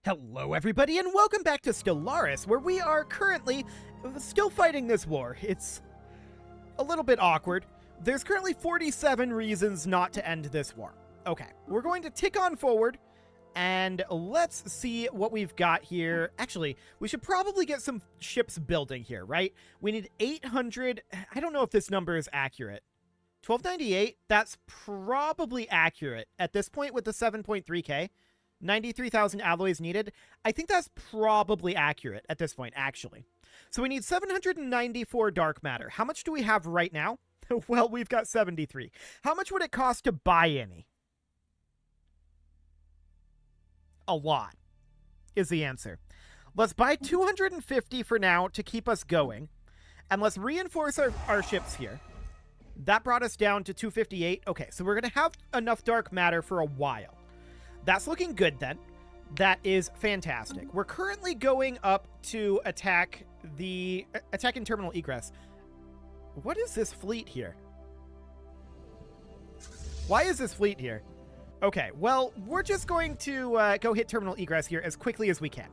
Hello everybody and welcome back to Stellaris, where we are currently still fighting this war. It's a little bit awkward. There's currently 47 reasons not to end this war. Okay, we're going to tick on forward, and let's see what we've got here. Actually, we should probably get some ships building here, right? We need 800... I don't know if this number is accurate. 1298, that's probably accurate at this point with the 7.3k. 93,000 alloys needed. I think that's probably accurate at this point, actually. So we need 794 dark matter. How much do we have right now? Well, we've got 73. How much would it cost to buy any? A lot is the answer. Let's buy 250 for now to keep us going. And let's reinforce our ships here. That brought us down to 258. Okay, so we're going to have enough dark matter for a while. That's looking good then. That is fantastic. We're currently going up to attack in terminal egress. What is this fleet here? Why is this fleet here? Okay, well, we're just going to go hit terminal egress here as quickly as we can.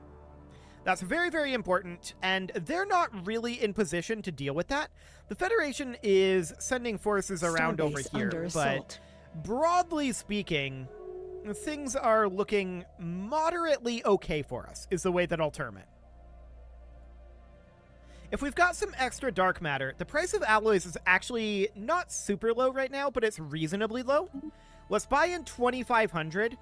That's very, very important, and they're not really in position to deal with that. The Federation is sending forces around over here, but broadly speaking, things are looking moderately okay for us, is the way that I'll term it. If we've got some extra dark matter, the price of alloys is actually not super low right now, but it's reasonably low. Let's buy in 2,500.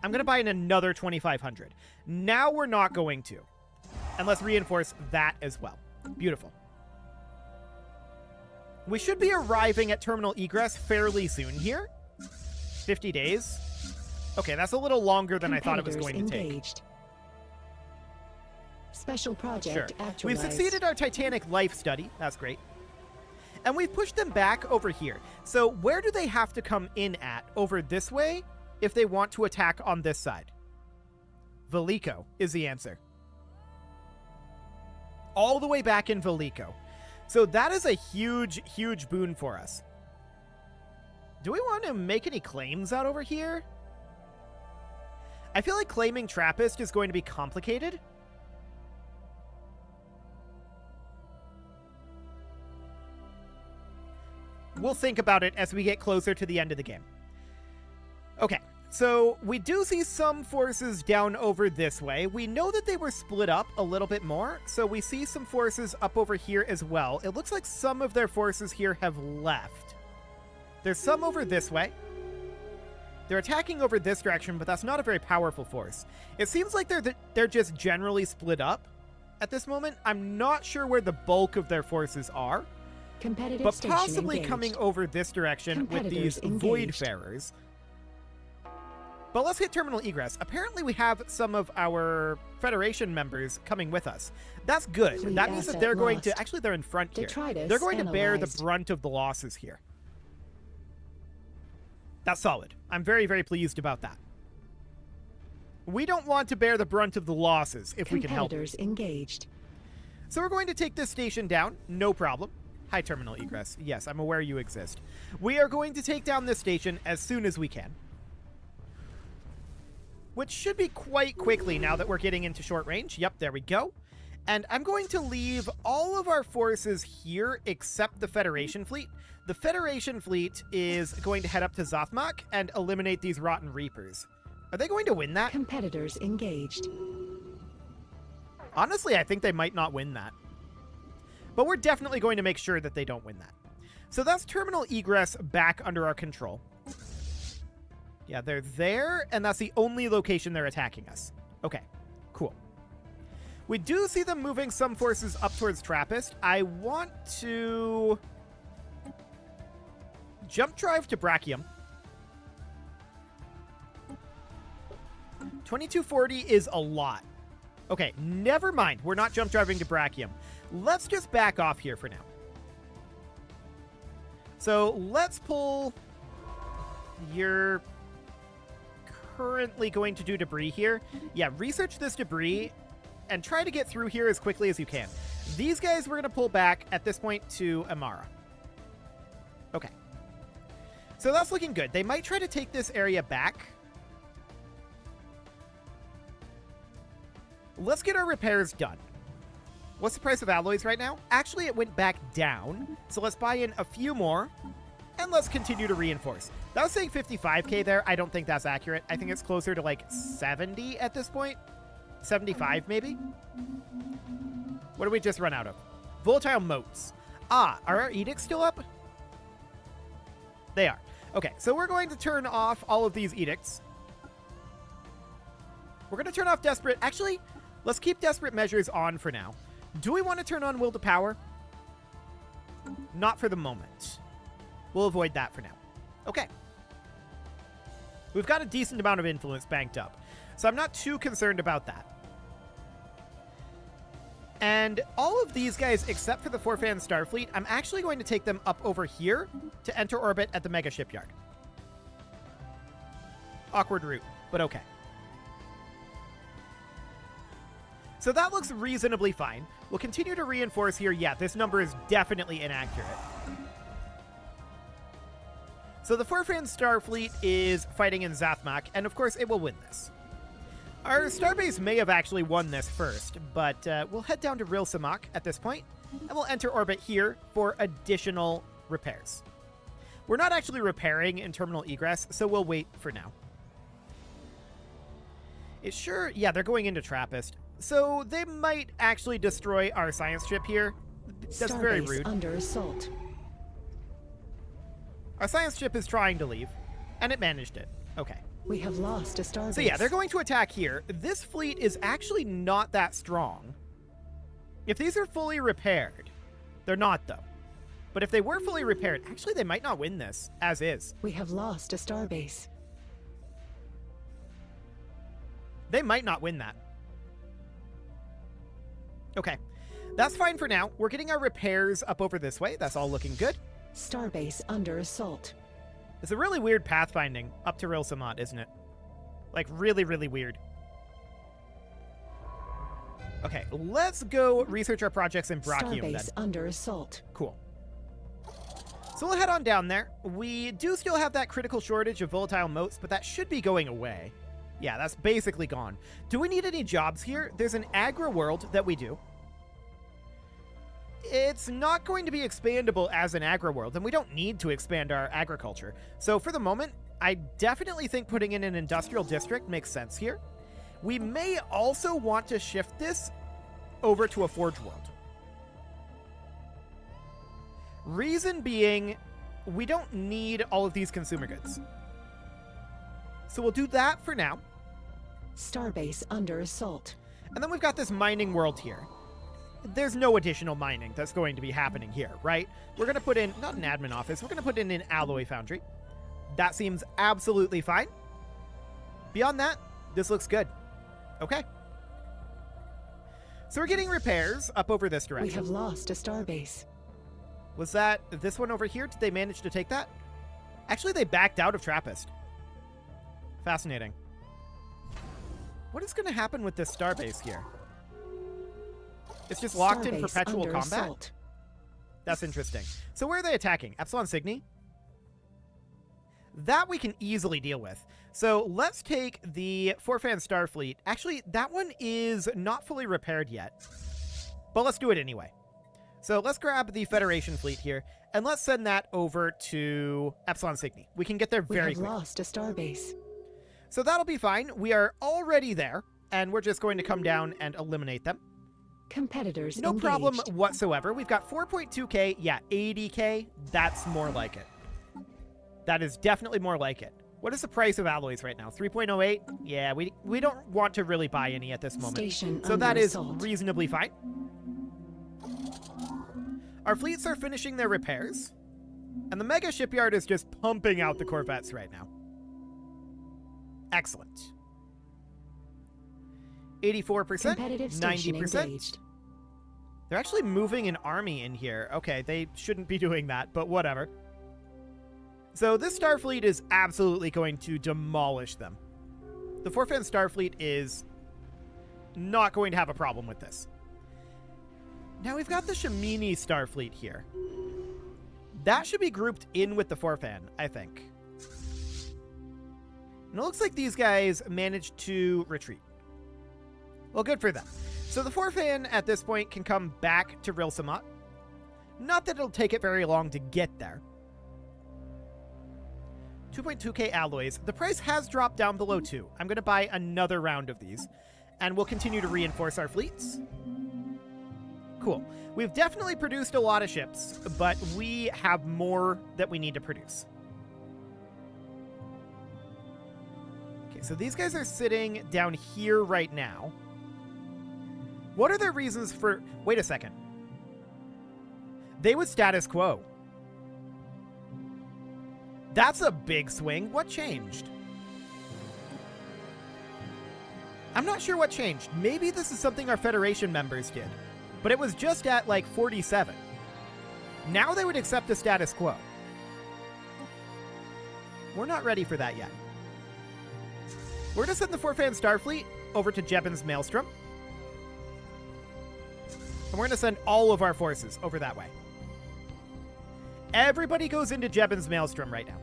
I'm going to buy in another 2,500. Now we're not going to. And let's reinforce that as well. Beautiful. We should be arriving at terminal egress fairly soon here. 50 days. Okay, that's a little longer than I thought it was going to take. Special project actualized. We've succeeded our Titanic life study. That's great. And we've pushed them back over here. So where do they have to come in at? Over this way if they want to attack on this side? Velico is the answer. All the way back in Velico. So that is a huge, huge boon for us. Do we want to make any claims out over here? I feel like claiming Trappist is going to be complicated. We'll think about it as we get closer to the end of the game. Okay, so we do see some forces down over this way. We know that they were split up a little bit more, so we see some forces up over here as well. It looks like some of their forces here have left. There's some over this way. They're attacking over this direction, but that's not a very powerful force. It seems like they're just generally split up at this moment. I'm not sure where the bulk of their forces are, but possibly coming over this direction with these Voidfarers. But let's hit terminal egress. Apparently we have some of our Federation members coming with us. That's good. That means that they're going to... Actually, they're in front here. They're going to bear the brunt of the losses here. That's solid. I'm very, very pleased about that. We don't want to bear the brunt of the losses if we can help it. Engaged. So we're going to take this station down. No problem. Hi, terminal egress. Yes, I'm aware you exist. We are going to take down this station as soon as we can. Which should be quite quickly now that we're getting into short range. Yep, there we go. And I'm going to leave all of our forces here except the Federation fleet. The Federation fleet is going to head up to Zothmak and eliminate these Rotten Reapers. Are they going to win that? Competitors engaged. Honestly, I think they might not win that. But we're definitely going to make sure that they don't win that. So that's terminal egress back under our control. Yeah, they're there, and that's the only location they're attacking us. Okay, cool. We do see them moving some forces up towards Trappist. I want to jump drive to Brachium. 2240 is a lot. Okay, never mind. We're not jump driving to Brachium. Let's just back off here for now. So let's pull... You're currently going to do debris here. Yeah, research this debris and try to get through here as quickly as you can. These guys we're going to pull back at this point to Amara. Okay. So that's looking good. They might try to take this area back. Let's get our repairs done. What's the price of alloys right now? Actually, it went back down. So let's buy in a few more. And let's continue to reinforce. That was saying 55k there. I don't think that's accurate. I think it's closer to like 70 at this point. 75 maybe? What did we just run out of? Volatile motes. Ah, are our edicts still up? They are. Okay, so we're going to turn off all of these edicts. We're going to turn off desperate. Actually, let's keep desperate measures on for now. Do we want to turn on will to power? Not for the moment. We'll avoid that for now. Okay. We've got a decent amount of influence banked up, so I'm not too concerned about that. And all of these guys, except for the 4-fan Starfleet, I'm actually going to take them up over here to enter orbit at the Mega Shipyard. Awkward route, but okay. So that looks reasonably fine. We'll continue to reinforce here. Yeah, this number is definitely inaccurate. So the 4-fan Starfleet is fighting in Zathmak, and of course it will win this. Our starbase may have actually won this first, but we'll head down to Ril Samak at this point, and we'll enter orbit here for additional repairs. We're not actually repairing in terminal egress, so we'll wait for now. It's sure, yeah, they're going into Trappist, so they might actually destroy our science ship here. That's very rude. Under assault. Our science ship is trying to leave, and it managed it. Okay. We have lost a starbase. So yeah, they're going to attack here. This fleet is actually not that strong. If these are fully repaired, they're not though. But if they were fully repaired, actually they might not win this, as is. We have lost a starbase. They might not win that. Okay, that's fine for now. We're getting our repairs up over this way. That's all looking good. Starbase under assault. It's a really weird pathfinding up to Ril Samat, isn't it? Like, really, really weird. Okay, let's go research our projects in Brachium then. Starbase under assault. Cool. So we'll head on down there. We do still have that critical shortage of volatile motes, but that should be going away. Yeah, that's basically gone. Do we need any jobs here? There's an agri world that we do. It's not going to be expandable as an agri world, and we don't need to expand our agriculture. So for the moment, I definitely think putting in an industrial district makes sense here. We may also want to shift this over to a forge world. Reason being, we don't need all of these consumer goods. So we'll do that for now. Starbase under assault. And then we've got this mining world here. There's no additional mining that's going to be happening here, right? We're going to put in, not an admin office, we're going to put in an alloy foundry. That seems absolutely fine. Beyond that, this looks good. Okay. So we're getting repairs up over this direction. We have lost a starbase. Was that this one over here? Did they manage to take that? Actually, they backed out of Trappist. Fascinating. What is going to happen with this starbase here? It's just locked in perpetual combat? Assault. That's interesting. So where are they attacking? Epsilon Cygni? That we can easily deal with. So let's take the 4-fan Starfleet. Actually, that one is not fully repaired yet. But let's do it anyway. So let's grab the Federation fleet here, and let's send that over to Epsilon Cygni. We can get there very quickly. We have lost a starbase. So that'll be fine. We are already there, and we're just going to come down and eliminate them. Competitors No engaged. problem whatsoever. We've got 4.2k. Yeah, 80k. That's more like it. That is definitely more like it. What is the price of alloys right now? 3.08? Yeah, we don't want to really buy any at this moment. Station so under that is assault. reasonably fine. Our fleets are finishing their repairs. And the Mega Shipyard is just pumping out the Corvettes right now. Excellent. 84%, Competitive station 90%. engaged. They're actually moving an army in here. Okay, they shouldn't be doing that, but whatever. So this Starfleet is absolutely going to demolish them. The 4-fan Starfleet is not going to have a problem with this. Now we've got the Shamini Starfleet here. That should be grouped in with the 4-fan, I think. And it looks like these guys managed to retreat. Well, good for them. So the Forfan at this point can come back to Rilsamot. Not that it'll take it very long to get there. 2.2k alloys. The price has dropped down below 2. I'm going to buy another round of these, and we'll continue to reinforce our fleets. Cool. We've definitely produced a lot of ships, but we have more that we need to produce. Okay, so these guys are sitting down here right now. What are their reasons for... Wait a second. They would status quo. That's a big swing. What changed? I'm not sure what changed. Maybe this is something our Federation members did. But it was just at, like, 47. Now they would accept the status quo. We're not ready for that yet. We're going to send the Forfan Starfleet over to Jebben's Maelstrom. And we're going to send all of our forces over that way. Everybody goes into Jebben's Maelstrom right now.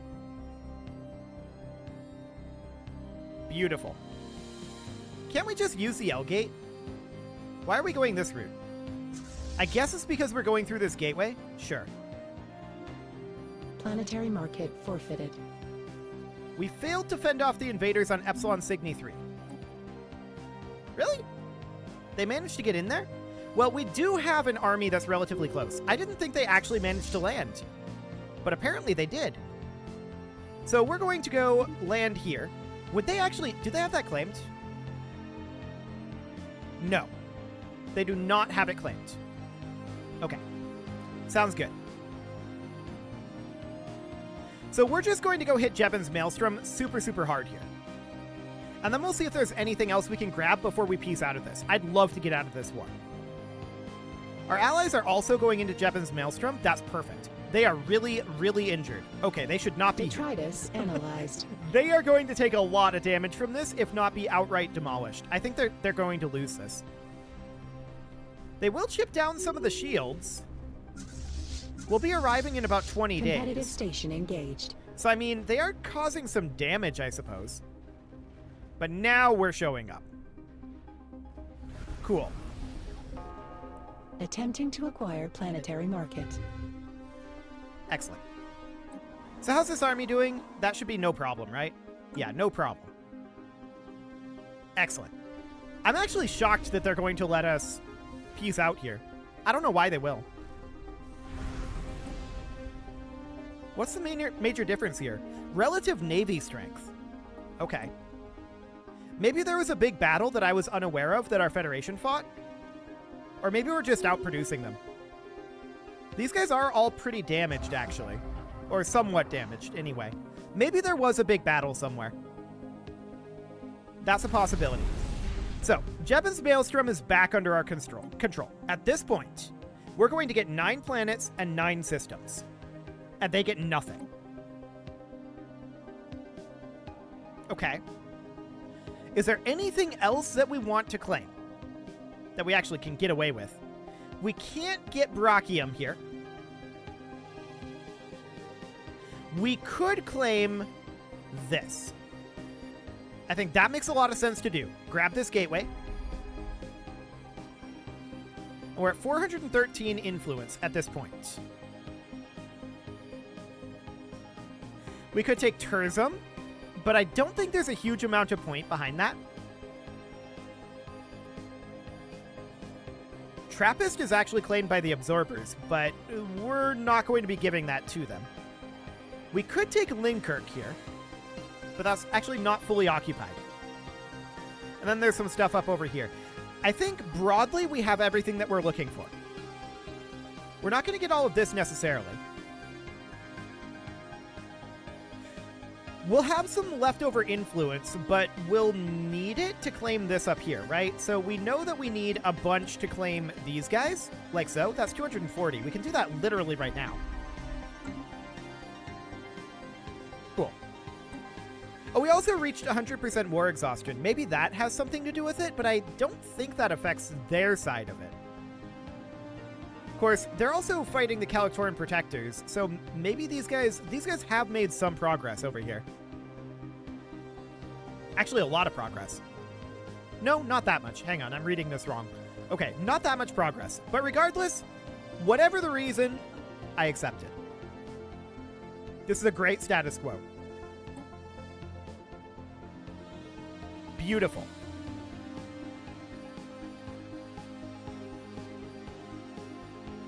Beautiful. Can't we just use the L gate? Why are we going this route? I guess it's because we're going through this gateway? Sure. Planetary market forfeited. We failed to fend off the invaders on Epsilon Cygni 3. Really? They managed to get in there? Well, we do have an army that's relatively close. I didn't think they actually managed to land, but apparently they did. So we're going to go land here. Would they actually... Do they have that claimed? No. They do not have it claimed. Okay. Sounds good. So we're just going to go hit Jebben's Maelstrom super, super hard here. And then we'll see if there's anything else we can grab before we peace out of this. I'd love to get out of this war. Our allies are also going into Jebben's Maelstrom. That's perfect. They are really, really injured. Okay, they should not be. Detritus analyzed. They are going to take a lot of damage from this, if not be outright demolished. I think they're going to lose this. They will chip down some of the shields. We'll be arriving in about 20 days. Competitive station engaged. So, I mean, they are causing some damage, I suppose. But now we're showing up. Cool. Attempting to acquire planetary market. Excellent. So how's this army doing? That should be no problem, right? Yeah, no problem. Excellent. I'm actually shocked that they're going to let us peace out here. I don't know why they will. What's the major difference here? Relative navy strength. Okay. Maybe there was a big battle that I was unaware of that our Federation fought? Or maybe we're just outproducing them. These guys are all pretty damaged, actually. Or somewhat damaged, anyway. Maybe there was a big battle somewhere. That's a possibility. So, Jebben's Maelstrom is back under our control. At this point, we're going to get 9 planets and 9 systems. And they get nothing. Okay. Is there anything else that we want to claim? That we actually can get away with? We can't get Brachium here. We could claim this. I think that makes a lot of sense to do. Grab this gateway. We're at 413 influence at this point. We could take Turzum, but I don't think there's a huge amount of point behind that. Trappist is actually claimed by the Absorbers, but we're not going to be giving that to them. We could take Linkirk here, but that's actually not fully occupied. And then there's some stuff up over here. I think broadly we have everything that we're looking for. We're not going to get all of this necessarily. We'll have some leftover influence, but we'll need it to claim this up here, right? So we know that we need a bunch to claim these guys, like so. That's 240. We can do that literally right now. Cool. Oh, we also reached 100% war exhaustion. Maybe that has something to do with it, but I don't think that affects their side of it. Of course, they're also fighting the Calactoran Protectors, so maybe these guys have made some progress over here. Actually, a lot of progress. No, not that much. Hang on, I'm reading this wrong. Okay, not that much progress. But regardless, whatever the reason, I accept it. This is a great status quo. Beautiful.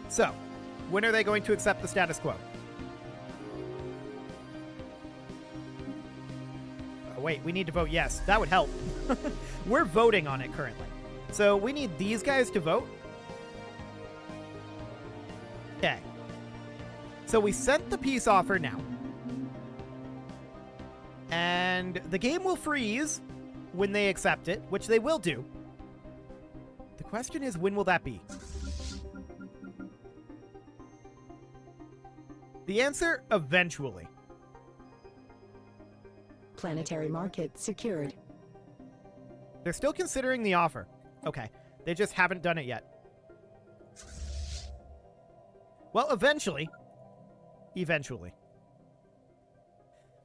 So, when are they going to accept the status quo? Oh, wait, we need to vote yes. That would help. We're voting on it currently. So we need these guys to vote. Okay. So we sent the peace offer now. And the game will freeze when they accept it, which they will do. The question is, when will that be? The answer, eventually. Planetary market secured. They're still considering the offer. Okay. They just haven't done it yet. Well, eventually. Eventually.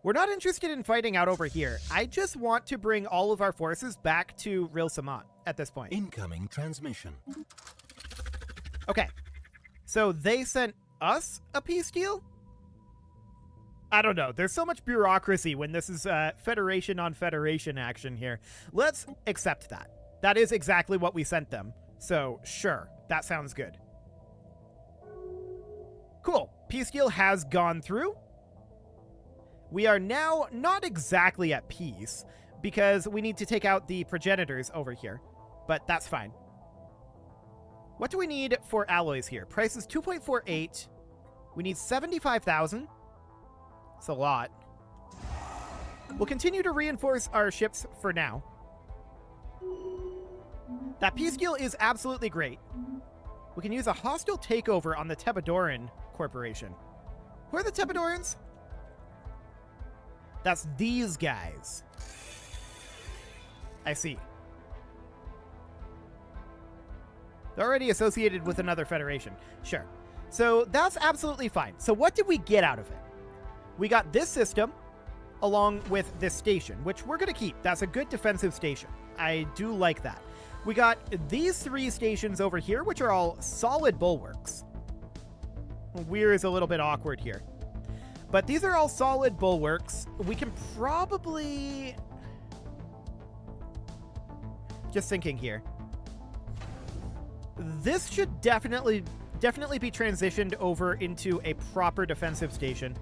We're not interested in fighting out over here. I just want to bring all of our forces back to Ril Samat at this point. Incoming transmission. Okay. So they sent us a peace deal? I don't know. There's so much bureaucracy when this is Federation on Federation action here. Let's accept that. That is exactly what we sent them. So, sure. That sounds good. Cool. Peace deal has gone through. We are now not exactly at peace because we need to take out the progenitors over here. But that's fine. What do we need for alloys here? Price is 2.48. We need 75,000. It's a lot. We'll continue to reinforce our ships for now. That peace deal is absolutely great. We can use a hostile takeover on the Tebadoran Corporation. Who are the Tebadorans? That's these guys. I see. They're already associated with another federation. Sure. So that's absolutely fine. So what did we get out of it? We got this system along with this station, which we're going to keep. That's a good defensive station. I do like that. We got these 3 stations over here, which are all solid bulwarks. Weir is a little bit awkward here. But these are all solid bulwarks. We can probably... Just thinking here. This should definitely be transitioned over into a proper defensive station.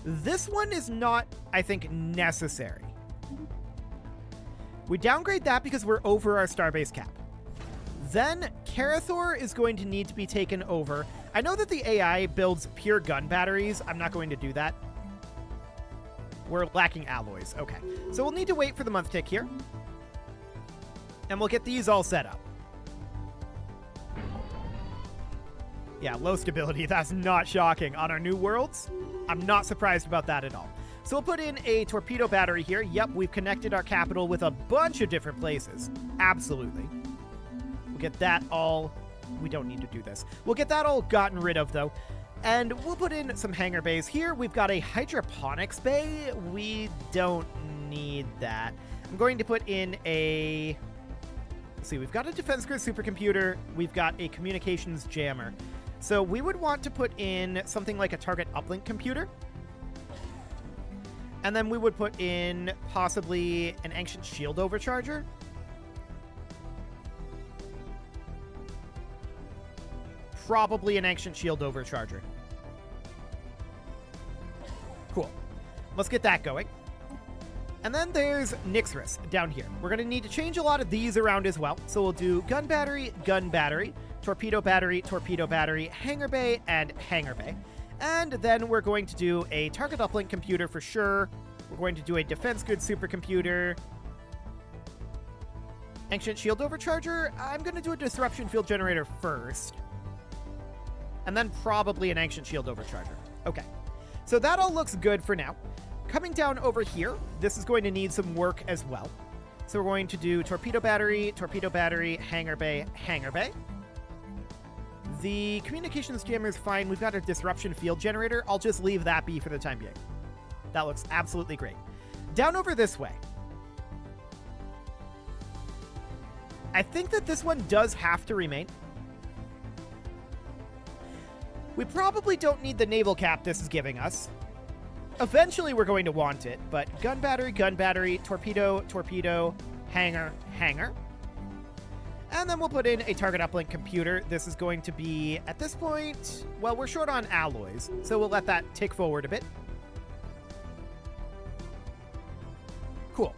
This one is not, I think, necessary. We downgrade that because we're over our starbase cap. Then Karathor is going to need to be taken over. I know that the AI builds pure gun batteries. I'm not going to do that. We're lacking alloys. Okay. So we'll need to wait for the month tick here. And we'll get these all set up. Yeah, low stability. That's not shocking. On our new worlds, I'm not surprised about that at all. So we'll put in a torpedo battery here. Yep, we've connected our capital with a bunch of different places. Absolutely. We'll get that all... We don't need to do this. We'll get that all gotten rid of, though. And we'll put in some hangar bays here. We've got a hydroponics bay. We don't need that. I'm going to put in a... Let's see, we've got a defense grid supercomputer. We've got a communications jammer. So we would want to put in something like a target uplink computer. And then we would put in possibly an ancient shield overcharger. Probably an ancient shield overcharger. Cool. Let's get that going. And then there's Nixris down here. We're going to need to change a lot of these around as well. So we'll do gun battery, torpedo battery, hangar bay, and hangar bay. And then we're going to do a target uplink computer for sure. We're going to do a defense grid supercomputer. Ancient shield overcharger. I'm going to do a disruption field generator first. And then probably an ancient shield overcharger. Okay. So that all looks good for now. Coming down over here, this is going to need some work as well. So we're going to do torpedo battery, hangar bay, hangar bay. The communications jammer is fine. We've got a disruption field generator. I'll just leave that be for the time being. That looks absolutely great. Down over this way. I think that this one does have to remain. We probably don't need the naval cap this is giving us. Eventually we're going to want it, but gun battery, torpedo, torpedo, hangar, hangar. And then we'll put in a target uplink computer. This is going to be, at this point, well, we're short on alloys, so we'll let that tick forward a bit. Cool.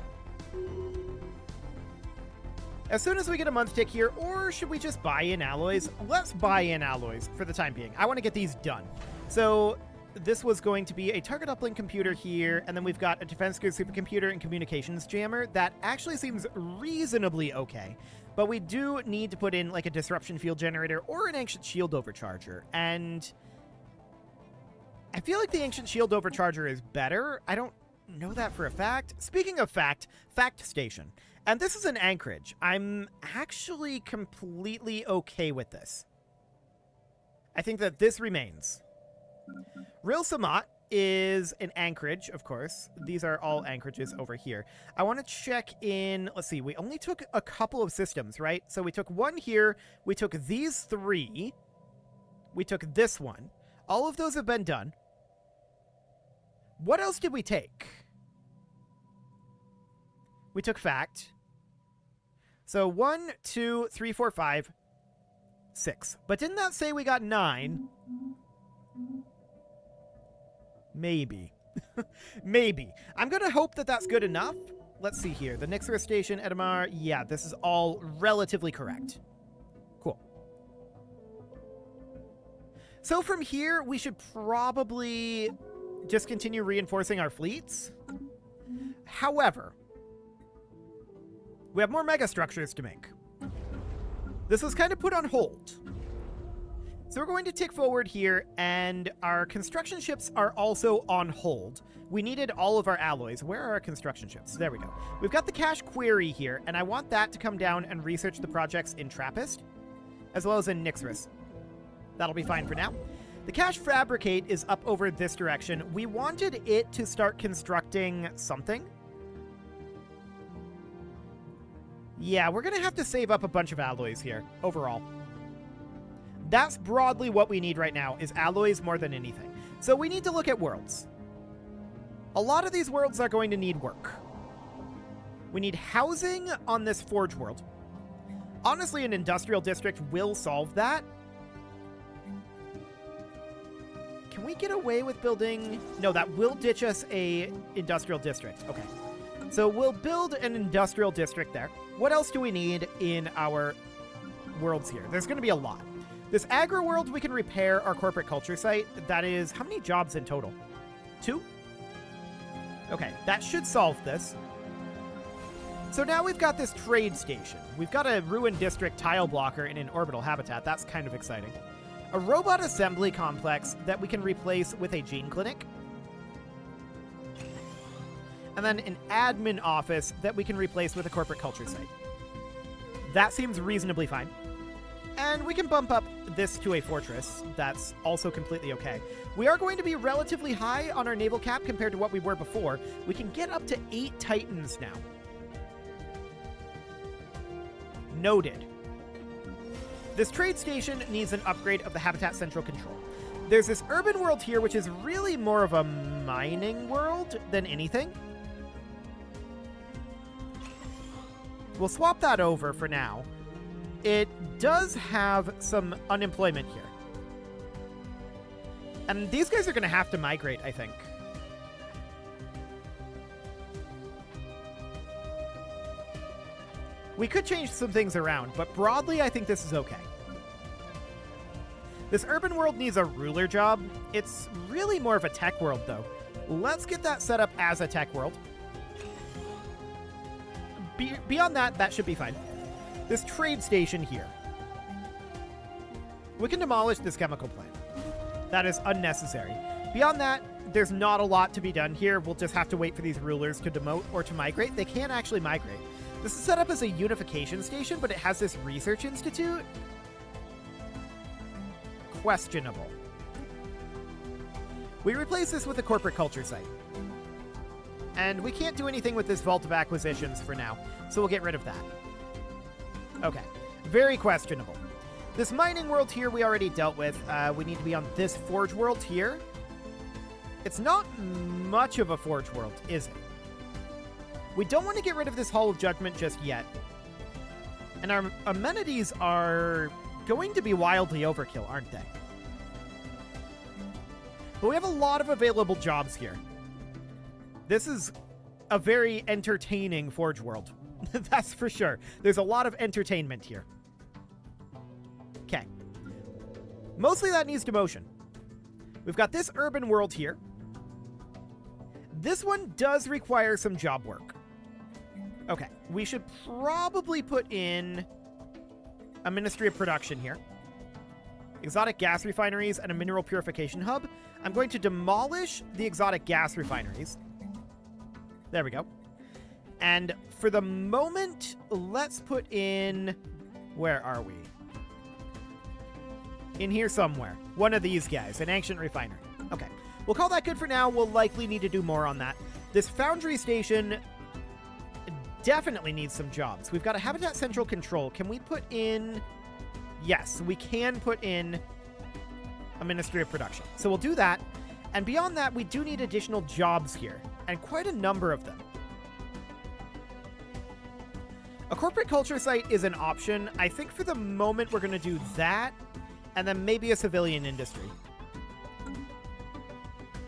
As soon as we get a month tick here, or should we just buy in alloys? Let's buy in alloys for the time being. I want to get these done. So this was going to be a target uplink computer here, and then we've got a defense grid supercomputer and communications jammer. That actually seems reasonably okay. But we do need to put in like a disruption field generator or an ancient shield overcharger. And I feel like the ancient shield overcharger is better. I don't know that for a fact. Speaking of fact station. And this is an anchorage. I'm actually completely okay with this. I think that this remains. Real Samat is an anchorage, of course. These are all anchorages over here. I want to check in. Let's see. We only took a couple of systems, right? So we took one here. We took these three. We took this one. All of those have been done. What else did we take? We took fact. So 1, 2, 3, 4, 5, 6. But didn't that say we got 9? Maybe. Maybe. I'm going to hope that that's good enough. Let's see here. The Nixera Station, Edamar. Yeah, this is all relatively correct. Cool. So from here, we should probably just continue reinforcing our fleets. However, we have more megastructures to make. This was kind of put on hold. So we're going to tick forward here, and our construction ships are also on hold. We needed all of our alloys. Where are our construction ships? There we go. We've got the cache query here, and I want that to come down and research the projects in Trappist, as well as in Nixris. That'll be fine for now. The cache fabricate is up over this direction. We wanted it to start constructing something. Yeah, we're going to have to save up a bunch of alloys here, overall. That's broadly what we need right now, is alloys more than anything. So we need to look at worlds. A lot of these worlds are going to need work. We need housing on this forge world. Honestly, an industrial district will solve that. Can we get away with building... No, that will ditch us a industrial district. Okay. So we'll build an industrial district there. What else do we need in our worlds here? There's going to be a lot. This agro world, we can repair our corporate culture site. That is, how many jobs in total? 2? Okay, that should solve this. So now we've got this trade station. We've got a ruined district tile blocker in an orbital habitat. That's kind of exciting. A robot assembly complex that we can replace with a gene clinic. And then an admin office that we can replace with a corporate culture site. That seems reasonably fine. And we can bump up this to a fortress. That's also completely okay. We are going to be relatively high on our naval cap compared to what we were before. We can get up to 8 Titans now. Noted. This trade station needs an upgrade of the Habitat Central Control. There's this urban world here, which is really more of a mining world than anything. We'll swap that over for now. It does have some unemployment here. And these guys are going to have to migrate, I think. We could change some things around, but broadly, I think this is okay. This urban world needs a ruler job. It's really more of a tech world, though. Let's get that set up as a tech world. Beyond that, that should be fine. This trade station here. We can demolish this chemical plant. That is unnecessary. Beyond that, there's not a lot to be done here. We'll just have to wait for these rulers to demote or to migrate. They can actually migrate. This is set up as a unification station, but it has this research institute. Questionable. We replace this with a corporate culture site. And we can't do anything with this vault of acquisitions for now, so we'll get rid of that. Okay. Very questionable. This mining world here we already dealt with. We need to be on this forge world here. It's not much of a forge world, is it? We don't want to get rid of this Hall of Judgment just yet. And our amenities are going to be wildly overkill, aren't they? But we have a lot of available jobs here. This is a very entertaining forge world. That's for sure. There's a lot of entertainment here. Okay. Mostly that needs demotion. We've got this urban world here. This one does require some job work. Okay. We should probably put in a Ministry of Production here. Exotic gas refineries and a mineral purification hub. I'm going to demolish the exotic gas refineries. There we go. And for the moment, let's put in... Where are we? In here somewhere. One of these guys, an ancient refinery. Okay. We'll call that good for now. We'll likely need to do more on that. This foundry station definitely needs some jobs. We've got a Habitat Central Control. Can we put in... Yes, we can put in a Ministry of Production. So we'll do that. And beyond that, we do need additional jobs here. And quite a number of them. A corporate culture site is an option. I think for the moment we're going to do that. And then maybe a civilian industry.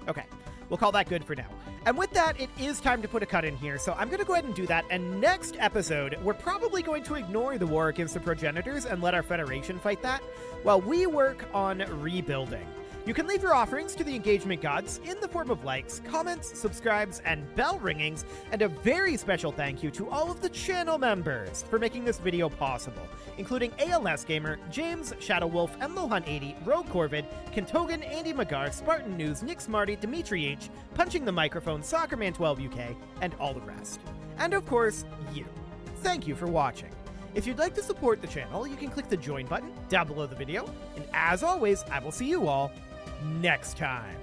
Okay, we'll call that good for now. And with that, it is time to put a cut in here, so I'm going to go ahead and do that. And next episode, we're probably going to ignore the war against the progenitors and let our Federation fight that, while we work on rebuilding. You can leave your offerings to the engagement gods in the form of likes, comments, subscribes, and bell ringings, and a very special thank you to all of the channel members for making this video possible, including ALS Gamer, James, Shadow Wolf, Lohan80, Rogue Corvid, Kentogan, Andy Magar, Spartan News, Nick Smarty, Dimitri H, Punching the Microphone, Soccerman12 UK, and all the rest. And of course, you. Thank you for watching. If you'd like to support the channel, you can click the join button down below the video, and as always, I will see you all next time.